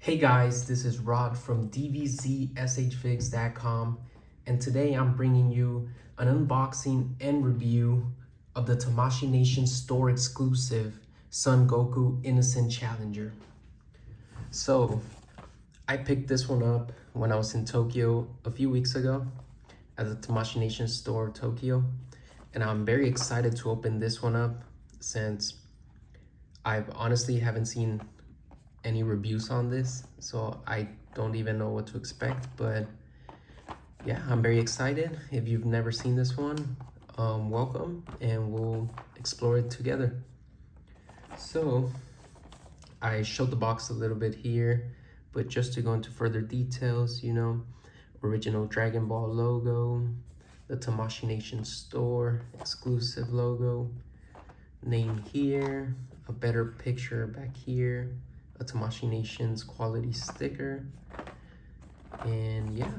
Hey guys, this is Rod from DBZSHFIGS.com, and today I'm bringing you an unboxing and review of the Tamashii Nation store exclusive Son Goku Innocent Challenger. So, I picked this one up when I was in Tokyo a few weeks ago at the Tamashii Nation store Tokyo, and I'm very excited to open this one up since I've honestly haven't seen any reviews on this, so I don't even know what to expect. But yeah, I'm very excited. If you've never seen this one, welcome, and we'll explore it together. So I showed the box a little bit here, but just to go into further details, original Dragon Ball logo, the Tamashii Nation store exclusive logo, name here, a better picture back here, a Tamashii Nation's quality sticker, and yeah,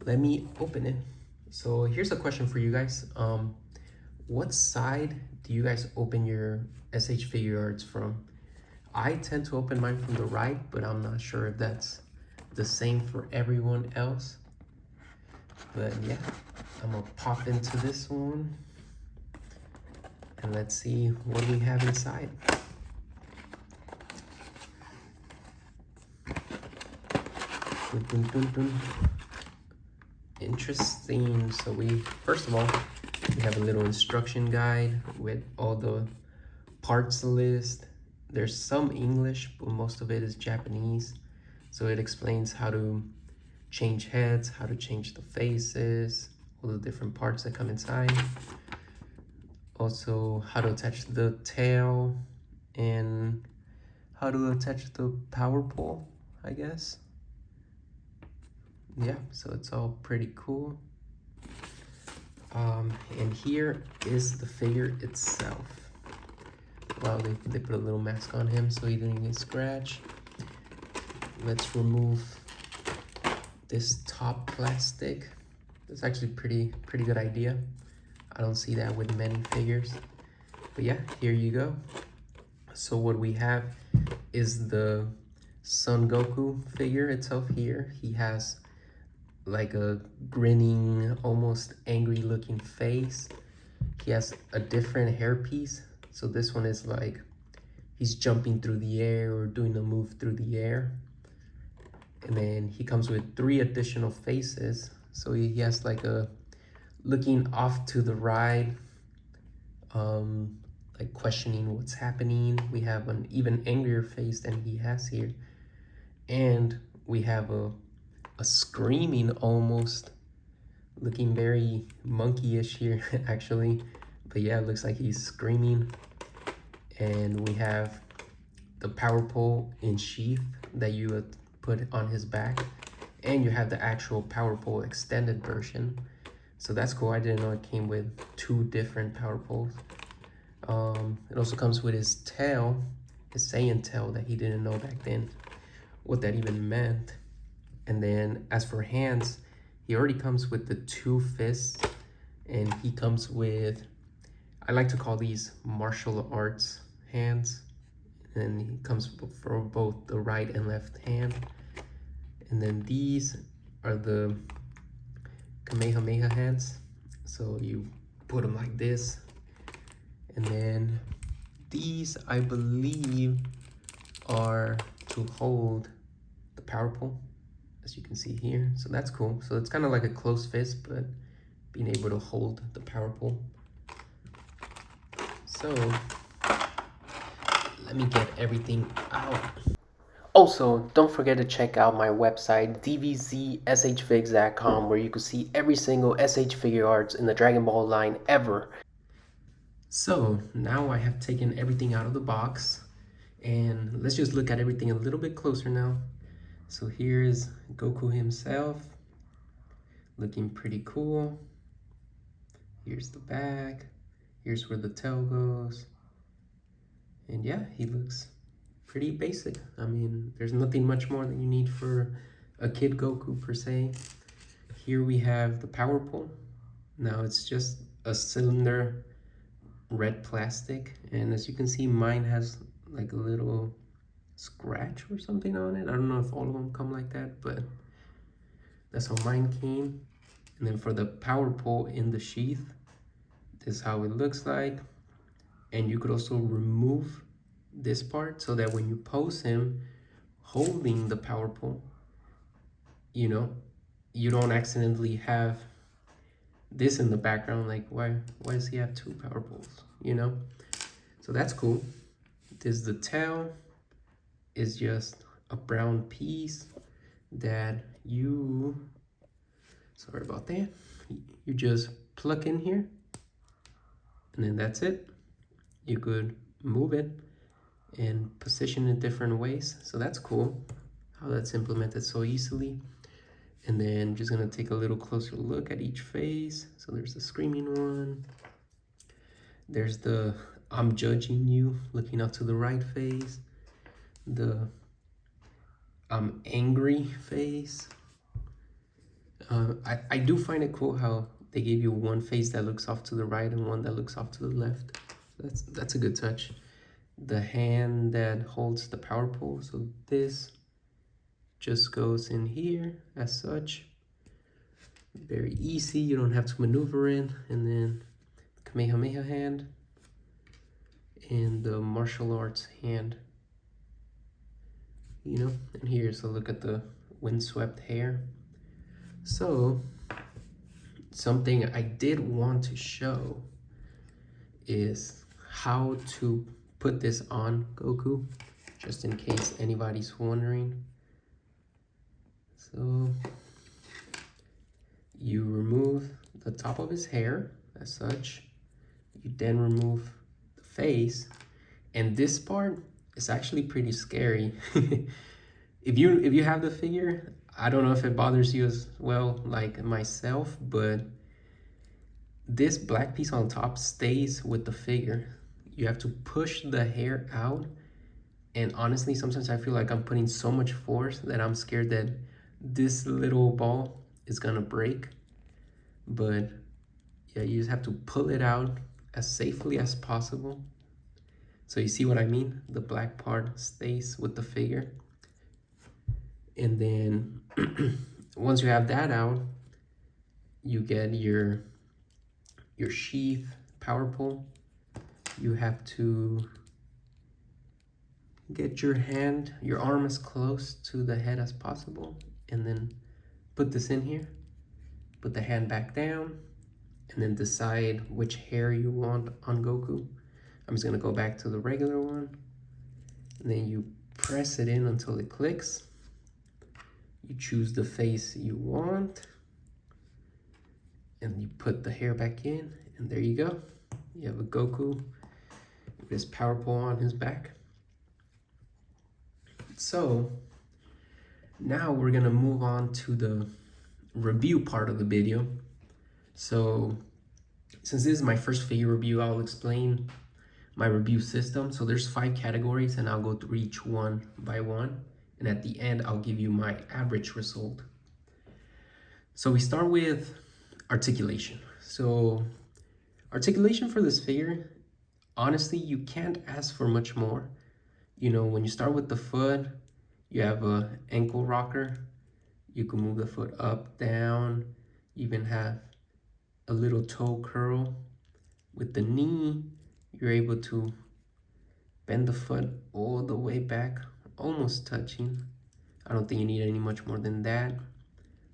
let me open it. So here's a question for you guys. What side do you guys open your S.H.Figuarts from? I tend to open mine from the right, but I'm not sure if that's the same for everyone else. But yeah, I'm gonna pop into this one and let's see what we have inside. Dun, dun, dun, dun. Interesting. So first of all, we have a little instruction guide with all the parts list. There's some English, but most of it is Japanese. So it explains how to change heads, how to change the faces, all the different parts that come inside. Also, how to attach the tail and how to attach the power pole, I guess. Yeah, so it's all pretty cool. And here is the figure itself. Wow, they put a little mask on him so he didn't get scratched. Let's remove this top plastic. That's actually pretty good idea. I don't see that with many figures. But yeah, here you go. So what we have is the Son Goku figure itself here. He has like a grinning, almost angry looking face. He has a different hairpiece. So this one is like he's jumping through the air or doing a move through the air. And then he comes with 3 additional faces. So he has like a looking off to the right, like questioning what's happening. We have an even angrier face than he has here. And we have a screaming, almost looking very monkey-ish here actually, but yeah, it looks like he's screaming. And we have the power pole in sheath that you would put on his back, and you have the actual power pole extended version, so that's cool. I didn't know it came with 2 different power poles. It also comes with his tail, his Saiyan tail, that he didn't know back then what that even meant. And then as for hands, he already comes with the 2 fists, and he comes with, I like to call these martial arts hands. And he comes for both the right and left hand. And then these are the Kamehameha hands. So you put them like this. And then these, I believe, are to hold the power pole, as you can see here. So that's cool. So it's kind of like a closed fist, but being able to hold the power pole. So let me get everything out. Also, don't forget to check out my website, DBZSHFIGS.com, where you can see every single S.H.Figuarts in the Dragon Ball line ever. So now I have taken everything out of the box, and let's just look at everything a little bit closer now. So here's Goku himself, looking pretty cool. Here's the back. Here's where the tail goes. And yeah, he looks pretty basic. I mean, there's nothing much more that you need for a kid Goku per se. Here we have the power pole. Now it's just a cylinder, red plastic. And as you can see, mine has like a little scratch or something on it. I don't know if all of them come like that, but that's how mine came. And then for the power pole in the sheath, this is how it looks like. And you could also remove this part so that when you pose him holding the power pole, you know, you don't accidentally have this in the background. Like, why does he have two power poles, you know? So that's cool. This, the tail is just a brown piece that you, sorry about that, you just pluck in here, and then that's it. You could move it and position it different ways. So that's cool how that's implemented so easily. And then just gonna take a little closer look at each face. So there's the screaming one. There's the I'm judging you, looking out to the right face. The I'm angry face. I do find it cool how they gave you one face that looks off to the right and one that looks off to the left. That's a good touch. The hand that holds the power pole, so this just goes in here as such. Very easy, you don't have to maneuver it. And then Kamehameha hand and the martial arts hand, you know. And here's a look at the windswept hair. So something I did want to show is how to put this on Goku, just in case anybody's wondering. So you remove the top of his hair as such. You then remove the face, and this part is actually pretty scary. If you have the figure, I don't know if it bothers you as well like myself, but this black piece on top stays with the figure. You have to push the hair out, and honestly sometimes I feel like I'm putting so much force that I'm scared that this little ball is gonna break. But yeah, you just have to pull it out as safely as possible. So you see what I mean? The black part stays with the figure. And then once you have that out, you get your sheath power pole. You have to get your arm as close to the head as possible, and then put this in here. Put the hand back down, and then decide which hair you want on Goku. I'm just gonna go back to the regular one, and then you press it in until it clicks. You choose the face you want, and you put the hair back in, and there you go. You have a Goku with his power pole on his back. So now we're gonna move on to the review part of the video. So since this is my first figure review, I'll explain my review system. So there's 5 categories, and I'll go through each one by one, and at the end I'll give you my average result. So we start with articulation. So articulation for this figure, honestly, you can't ask for much more. You know, when you start with the foot, you have a ankle rocker. You can move the foot up, down. You even have a little toe curl. With the knee, you're able to bend the foot all the way back, almost touching. I don't think you need any much more than that.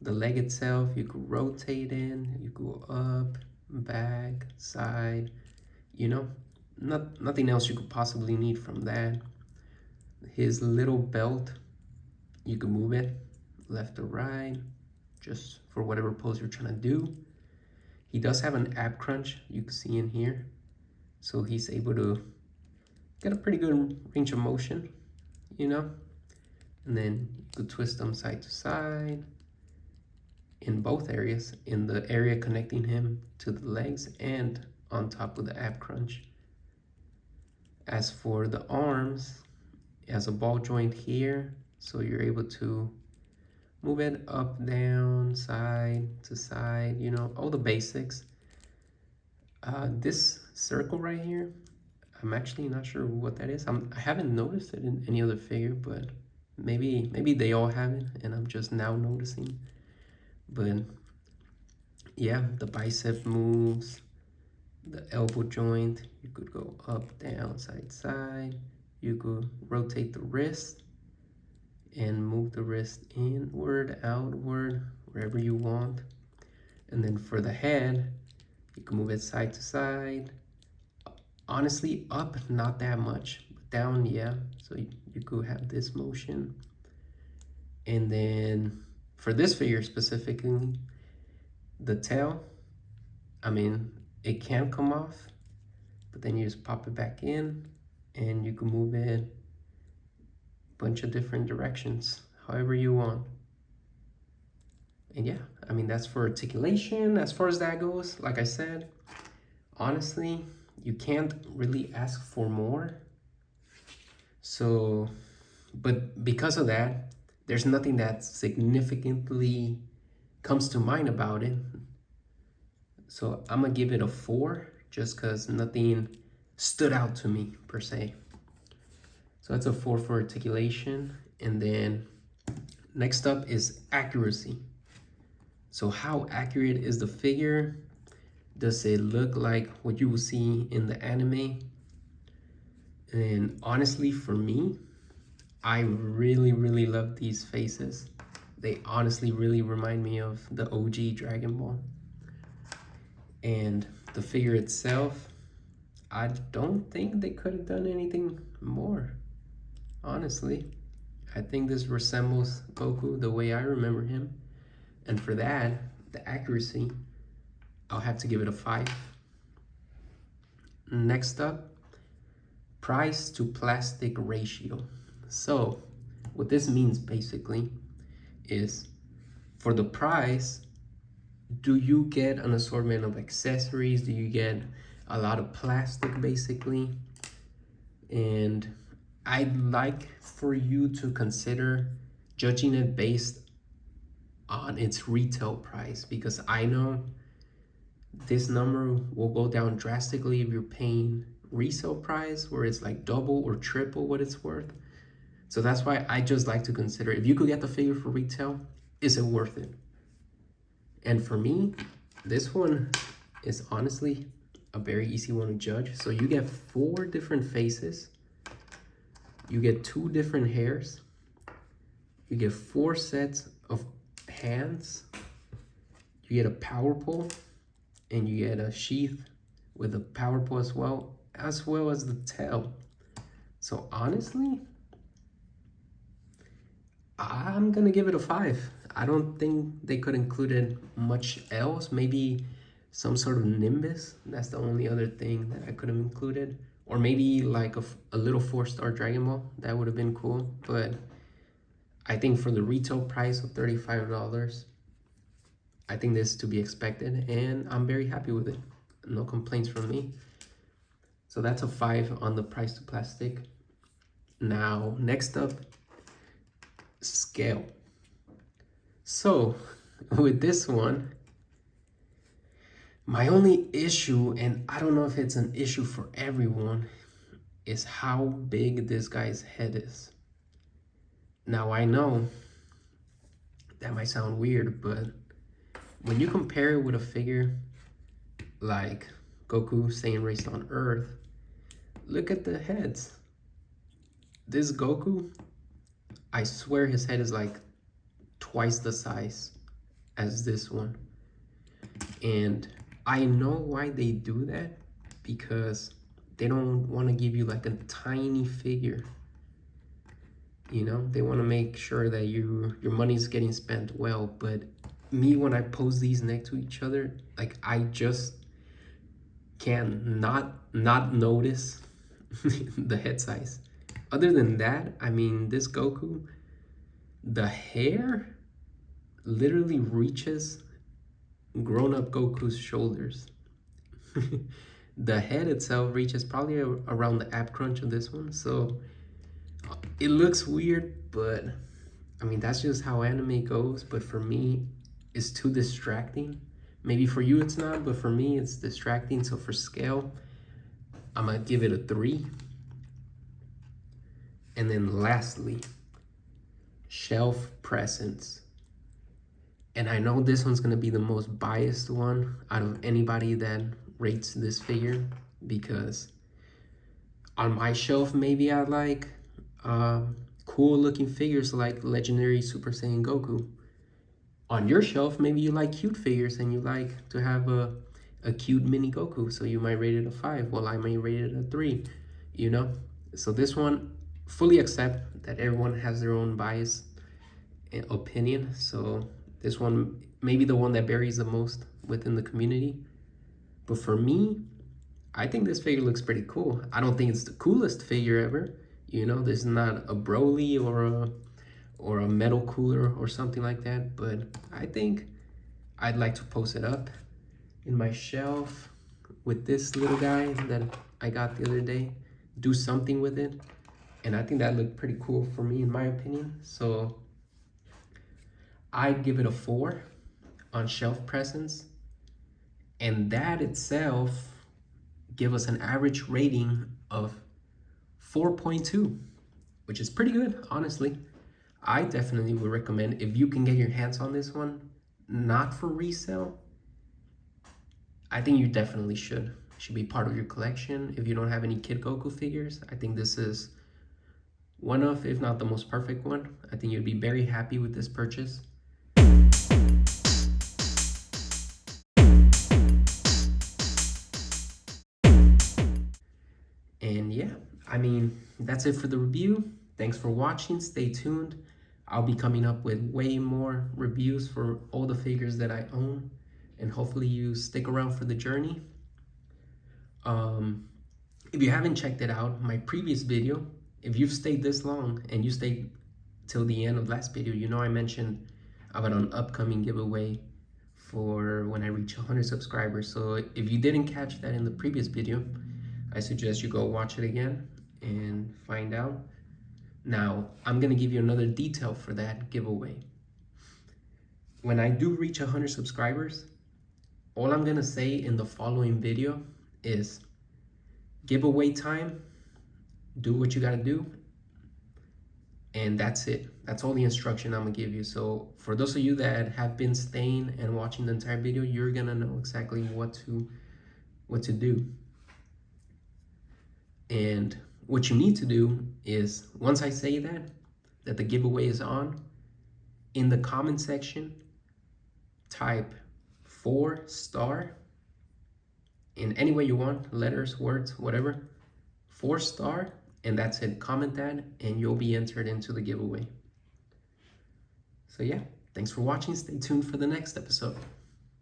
The leg itself, you could rotate in, you go up, back, side, you know, nothing else you could possibly need from that. His little belt, you can move it left or right, just for whatever pose you're trying to do. He does have an ab crunch, you can see in here. So he's able to get a pretty good range of motion, you know? And then you could twist them side to side in both areas, in the area connecting him to the legs and on top of the ab crunch. As for the arms, it has a ball joint here, so you're able to move it up, down, side to side, you know, all the basics. This circle right here, I'm actually not sure what that is. I haven't noticed it in any other figure, but maybe they all have it and I'm just now noticing. But yeah, the bicep moves, the elbow joint, you could go up, down, side, side. You could rotate the wrist and move the wrist inward, outward, wherever you want. And then for the head, you can move it side to side. Honestly, up, not that much, but down, yeah. So you could have this motion. And then for this figure specifically, the tail, I mean, it can come off, but then you just pop it back in and you can move it a bunch of different directions, however you want. And yeah, I mean, that's for articulation. As far as that goes, like I said, honestly, you can't really ask for more. So, but because of that, there's nothing that significantly comes to mind about it. So I'm gonna give it a 4 just because nothing stood out to me per se. So that's a 4 for articulation. And then next up is accuracy. So how accurate is the figure? Does it look like what you will see in the anime? And honestly, for me, I really love these faces. They honestly really remind me of the OG Dragon Ball. And the figure itself, I don't think they could have done anything more, honestly. I think this resembles Goku the way I remember him. And for that, the accuracy, I'll have to give it a 5. Next up, price to plastic ratio. So what this means basically is for the price, do you get an assortment of accessories? Do you get a lot of plastic basically? And I'd like for you to consider judging it based on its retail price, because I know this number will go down drastically if you're paying resale price where it's like double or triple what it's worth. So that's why I just like to consider, if you could get the figure for retail, is it worth it? And for me, this one is honestly a very easy one to judge. So you get 4 different faces, you get 2 different hairs, you get 4 sets of hands, you get a power pole, and you get a sheath with a power pole as well as the tail. So honestly, I'm gonna give it a 5. I don't think they could included much else. Maybe some sort of Nimbus. That's the only other thing that I could have included. Or maybe like a little 4-star Dragon Ball. That would have been cool. But I think for the retail price of $35, I think this is to be expected. And I'm very happy with it. No complaints from me. So that's a 5 on the price to plastic. Now, next up, scale. So with this one, my only issue, and I don't know if it's an issue for everyone, is how big this guy's head is. Now I know that might sound weird, but when you compare it with a figure like Goku Saiyan raised on Earth, look at the heads. This Goku, I swear his head is like twice the size as this one. And I know why they do that, because they don't want to give you like a tiny figure. You know, they want to make sure that your money's getting spent well. But me, when I pose these next to each other, like I just can't not notice the head size. Other than that, I mean, this Goku, the hair literally reaches grown-up Goku's shoulders. The head itself reaches probably around the ab crunch of this one. So it looks weird, but I mean, that's just how anime goes. But for me, it's too distracting. Maybe for you it's not, but for me it's distracting. So for scale, I'm gonna give it a 3. And then lastly, shelf presence. And I know this one's gonna be the most biased one out of anybody that rates this figure, because on my shelf, maybe I like cool looking figures like Legendary Super Saiyan Goku. On your shelf, maybe you like cute figures and you like to have a cute mini Goku, so you might rate it a 5. Well, I might rate it a 3, you know? So this one, fully accept that everyone has their own bias and opinion. So this one may be the one that varies the most within the community. But for me, I think this figure looks pretty cool. I don't think it's the coolest figure ever. You know, this is not a Broly or a metal cooler or something like that, but I think I'd like to post it up in my shelf with this little guy that I got the other day, do something with it. And I think that looked pretty cool for me, in my opinion. So I'd give it a 4 on shelf presence. And that itself give us an average rating of 4.2, which is pretty good, honestly. I definitely would recommend, if you can get your hands on this one, not for resale, I think you definitely should. It should be part of your collection. If you don't have any Kid Goku figures, I think this is one of, if not the most perfect one. I think you'd be very happy with this purchase. And yeah, I mean, that's it for the review. Thanks for watching. Stay tuned. I'll be coming up with way more reviews for all the figures that I own, and hopefully you stick around for the journey. If you haven't checked it out, my previous video, if you've stayed this long and you stayed till the end of last video, you know I mentioned about an upcoming giveaway for when I reach 100 subscribers. So if you didn't catch that in the previous video, I suggest you go watch it again and find out. Now, I'm gonna give you another detail for that giveaway. When I do reach 100 subscribers, all I'm gonna say in the following video is giveaway time, do what you gotta do, and that's it. That's all the instruction I'm gonna give you. So for those of you that have been staying and watching the entire video, you're gonna know exactly what to do. And what you need to do is, once I say that the giveaway is on, in the comment section, type 4-star in any way you want, letters, words, whatever, 4-star, and that's it. Comment that and you'll be entered into the giveaway. So yeah, thanks for watching. Stay tuned for the next episode.